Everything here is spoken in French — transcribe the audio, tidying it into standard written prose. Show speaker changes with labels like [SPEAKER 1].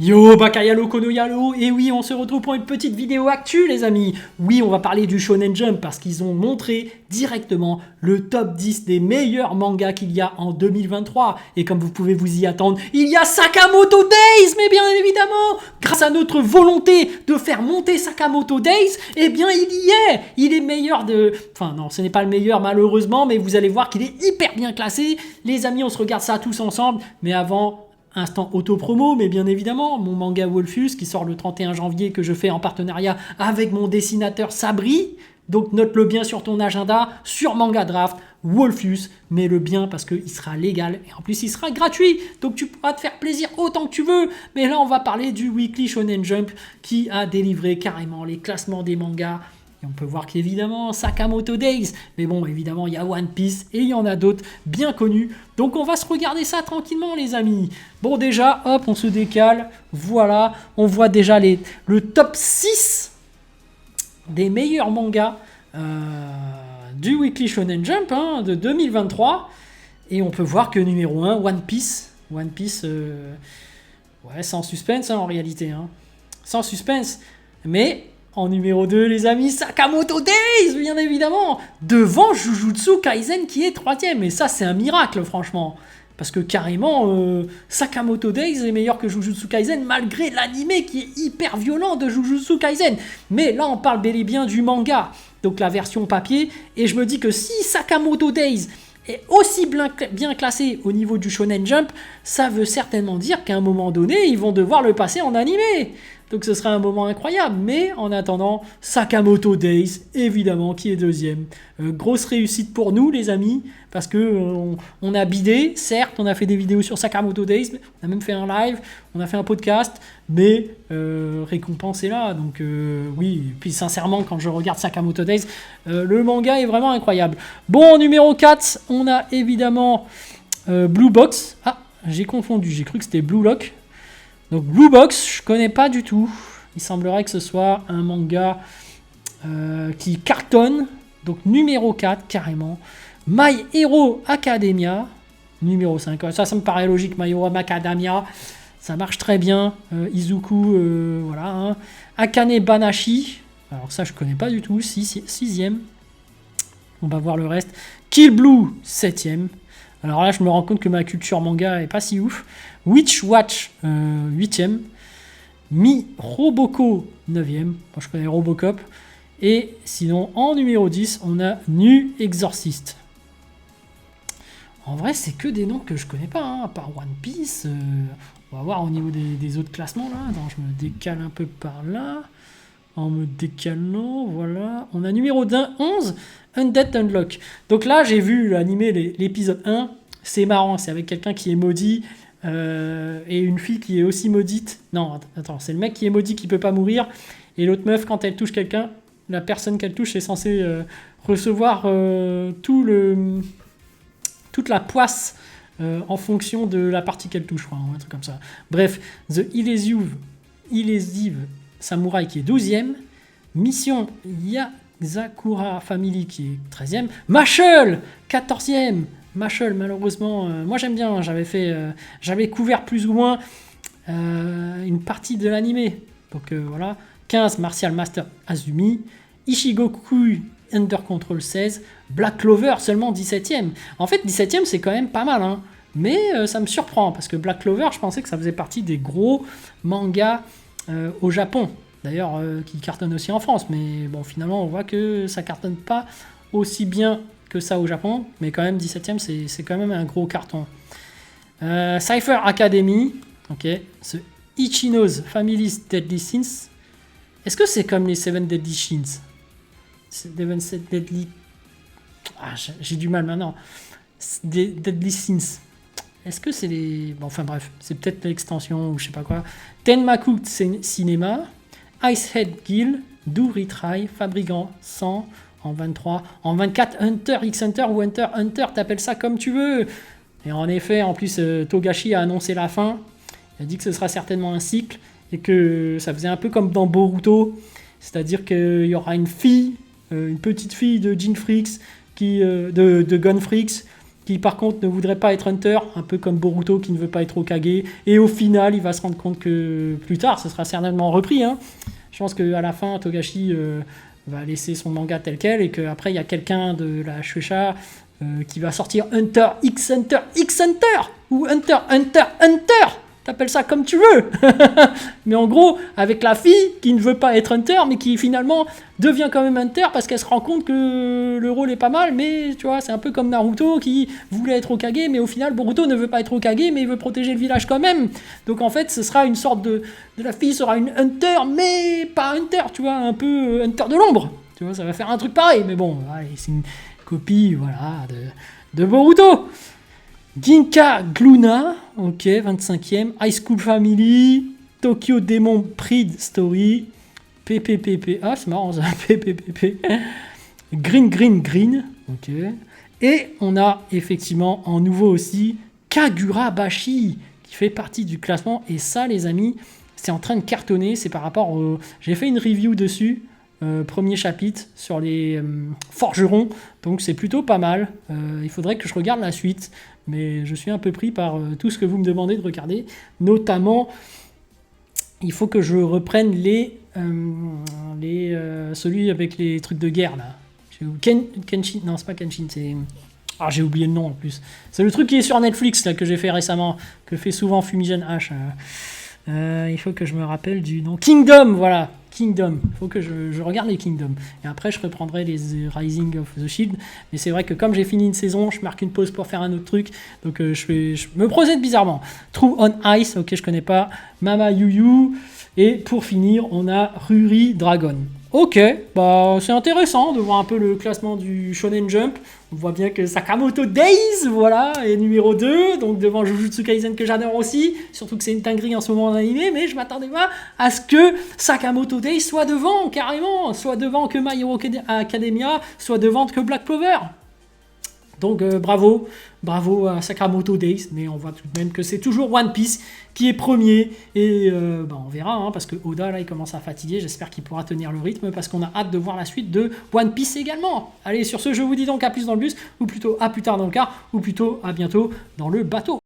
[SPEAKER 1] Yo, Bakayalo Konoyalo, et oui, on se retrouve pour une petite vidéo actu, les amis. Oui, on va parler du Shonen Jump parce qu'ils ont montré directement le top 10 des meilleurs mangas qu'il y a en 2023. Et comme vous pouvez vous y attendre, il y a Sakamoto Days, mais bien évidemment, grâce à notre volonté de faire monter Sakamoto Days, eh bien, il y est. Il est meilleur de... Enfin, non, ce n'est pas le meilleur, malheureusement, mais vous allez voir qu'il est hyper bien classé. Les amis, on se regarde ça tous ensemble, mais avant... Instant auto-promo, mais bien évidemment, mon manga Wolfus qui sort le 31 janvier que je fais en partenariat avec mon dessinateur Sabri. Donc note-le bien sur ton agenda, sur Manga Draft, Wolfus, mets-le bien parce qu'il sera légal et en plus il sera gratuit. Donc tu pourras te faire plaisir autant que tu veux. Mais là on va parler du Weekly Shonen Jump qui a délivré carrément les classements des mangas. Et on peut voir qu'évidemment, Sakamoto Days, mais bon, évidemment, il y a One Piece et il y en a d'autres bien connus. Donc on va se regarder ça tranquillement, les amis. Bon, déjà, hop, on se décale. Voilà, on voit déjà le top 6 des meilleurs mangas du Weekly Shonen Jump de 2023. Et on peut voir que numéro 1, One Piece. One Piece, ouais, sans suspense en réalité. Sans suspense. Mais... En numéro 2, les amis, Sakamoto Days, bien évidemment, devant Jujutsu Kaisen qui est 3ème. Et ça, c'est un miracle, franchement. Parce que carrément, Sakamoto Days est meilleur que Jujutsu Kaisen, malgré l'anime qui est hyper violent de Jujutsu Kaisen. Mais là, on parle bel et bien du manga, donc la version papier. Et je me dis que si Sakamoto Days est aussi bien classé au niveau du Shonen Jump, ça veut certainement dire qu'à un moment donné, ils vont devoir le passer en animé. Donc ce serait un moment incroyable. Mais en attendant, Sakamoto Days, évidemment, qui est 2ème. Grosse réussite pour nous, les amis, parce que on a bidé. Certes, on a fait des vidéos sur Sakamoto Days, on a même fait un live, on a fait un podcast, mais récompense est là. Donc oui, puis sincèrement, quand je regarde Sakamoto Days, le manga est vraiment incroyable. Bon, en numéro 4, on a évidemment Blue Box. Ah, j'ai confondu, j'ai cru que c'était Blue Lock. Donc Blue Box, je connais pas du tout. Il semblerait que ce soit un manga qui cartonne. Donc numéro 4, carrément. My Hero Academia, numéro 5. Ça me paraît logique, My Hero Academia. Ça marche très bien. Izuku, voilà. Akane Banashi. Alors ça, je connais pas du tout. 6ème. On va voir le reste. Kill Blue, 7ème. Alors là, je me rends compte que ma culture manga est pas si ouf. Witch Watch, 8ème. Mi Roboko, 9ème. Moi, je connais Robocop. Et sinon, en numéro 10, on a Nu Exorcist. En vrai, c'est que des noms que je connais pas, à part One Piece. On va voir au niveau des autres classements, là. Attends, je me décale un peu par là. En me décalant, voilà. On a numéro 11, Undead Unlock. Donc là, j'ai vu l'animé, l'épisode 1. C'est marrant, c'est avec quelqu'un qui est maudit et une fille qui est aussi maudite. Non, attends, c'est le mec qui est maudit qui peut pas mourir. Et l'autre meuf, quand elle touche quelqu'un, la personne qu'elle touche est censée recevoir toute la poisse en fonction de la partie qu'elle touche, un truc comme ça. Bref, The Illusive Samurai qui est 12ème. Mission Yazakura Family qui est 13ème. Mashal 14ème. Mashal, malheureusement, moi j'aime bien, j'avais couvert plus ou moins une partie de l'animé. Donc voilà, 15, Martial Master Azumi, Ishigoku Under Control 16, Black Clover seulement 17ème. En fait, 17ème c'est quand même pas mal, mais ça me surprend, parce que Black Clover, je pensais que ça faisait partie des gros mangas au Japon, d'ailleurs qui cartonnent aussi en France, mais bon, finalement on voit que ça cartonne pas aussi bien que ça au Japon, mais quand même 17ème c'est quand même un gros carton. Cypher Academy, ok, ce Ichino's Family's Deadly Sins. Est-ce que c'est comme les 7 Deadly Sins? 7 Deadly... Ah, j'ai du mal maintenant. Deadly Sins. Est-ce que c'est les... Bon, enfin bref, c'est peut-être l'extension ou je sais pas quoi. Tenmaku Cinema, Icehead Guild, Do Retry, Fabricant 100, en 23, en 24, Hunter X Hunter ou Hunter Hunter, t'appelles ça comme tu veux. Et en effet, en plus, Togashi a annoncé la fin. Il a dit que ce sera certainement un cycle et que ça faisait un peu comme dans Boruto, c'est-à-dire qu'il y aura une fille, une petite fille de Gunfreaks qui par contre ne voudrait pas être Hunter, un peu comme Boruto qui ne veut pas être Hokage, et au final il va se rendre compte que plus tard, ce sera certainement repris, hein. Je pense qu'à la fin, Togashi va laisser son manga tel quel, et qu'après il y a quelqu'un de la Shueisha qui va sortir Hunter X Hunter X Hunter, ou Hunter Hunter Hunter, t'appelles ça comme tu veux. Mais en gros, avec la fille qui ne veut pas être Hunter, mais qui finalement devient quand même Hunter parce qu'elle se rend compte que le rôle est pas mal, mais tu vois, c'est un peu comme Naruto qui voulait être Hokage, mais au final, Boruto ne veut pas être Hokage, mais il veut protéger le village quand même. Donc en fait, ce sera une sorte de la fille sera une Hunter, mais pas Hunter, tu vois, un peu Hunter de l'ombre. Tu vois, ça va faire un truc pareil, mais bon, allez, c'est une copie, voilà, de Boruto. Ginka Gluna, ok, 25e. High School Family, Tokyo Demon Pride Story, PPPP, ah c'est marrant ça, PPPP. Green, ok. Et on a effectivement en nouveau aussi Kagura Bashi, qui fait partie du classement. Et ça, les amis, c'est en train de cartonner. C'est par rapport au... J'ai fait une review dessus. Premier chapitre sur les forgerons, donc c'est plutôt pas mal. Il faudrait que je regarde la suite, mais je suis un peu pris par tout ce que vous me demandez de regarder, notamment il faut que je reprenne celui avec les trucs de guerre là. Kenshin, non c'est pas Kenshin, c'est... Ah, j'ai oublié le nom en plus. C'est le truc qui est sur Netflix là, que j'ai fait récemment, que fait souvent Fumigène H. Il faut que je me rappelle du nom. Kingdom, voilà. Kingdom. Il faut que je regarde les Kingdom. Et après, je reprendrai les Rising of the Shield. Mais c'est vrai que comme j'ai fini une saison, je marque une pause pour faire un autre truc. Donc, je me procède bizarrement. True on Ice, ok, je connais pas. Mama Yu. Et pour finir, on a Ruri Dragon. Ok, bah c'est intéressant de voir un peu le classement du Shonen Jump. On voit bien que Sakamoto Days, voilà, est numéro 2, donc devant Jujutsu Kaisen que j'adore aussi, surtout que c'est une dinguerie en ce moment en animé, mais je m'attendais pas à ce que Sakamoto Days soit devant, carrément, soit devant que My Hero Academia, soit devant que Black Clover. Donc bravo à Sakamoto Days, mais on voit tout de même que c'est toujours One Piece qui est premier, et on verra, hein, parce que Oda là il commence à fatiguer, j'espère qu'il pourra tenir le rythme, parce qu'on a hâte de voir la suite de One Piece également. Allez, sur ce, je vous dis donc à plus dans le bus, ou plutôt à plus tard dans le car, ou plutôt à bientôt dans le bateau.